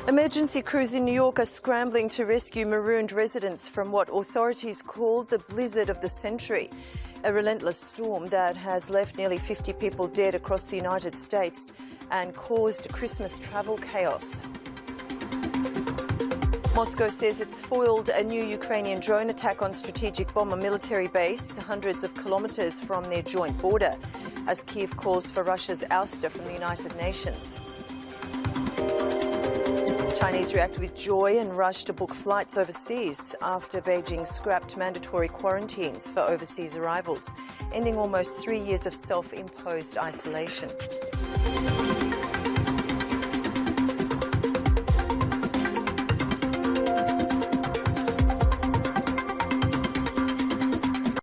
Emergency crews in New York are scrambling to rescue marooned residents from what authorities called the blizzard of the century, a relentless storm that has left nearly 50 people dead across the United States and caused Christmas travel chaos. Moscow says it's foiled a new Ukrainian drone attack on strategic bomber military base hundreds of kilometres from their joint border, as Kyiv calls for Russia's ouster from the United Nations. Chinese reacted with joy and rushed to book flights overseas after Beijing scrapped mandatory quarantines for overseas arrivals, ending almost 3 years of self-imposed isolation.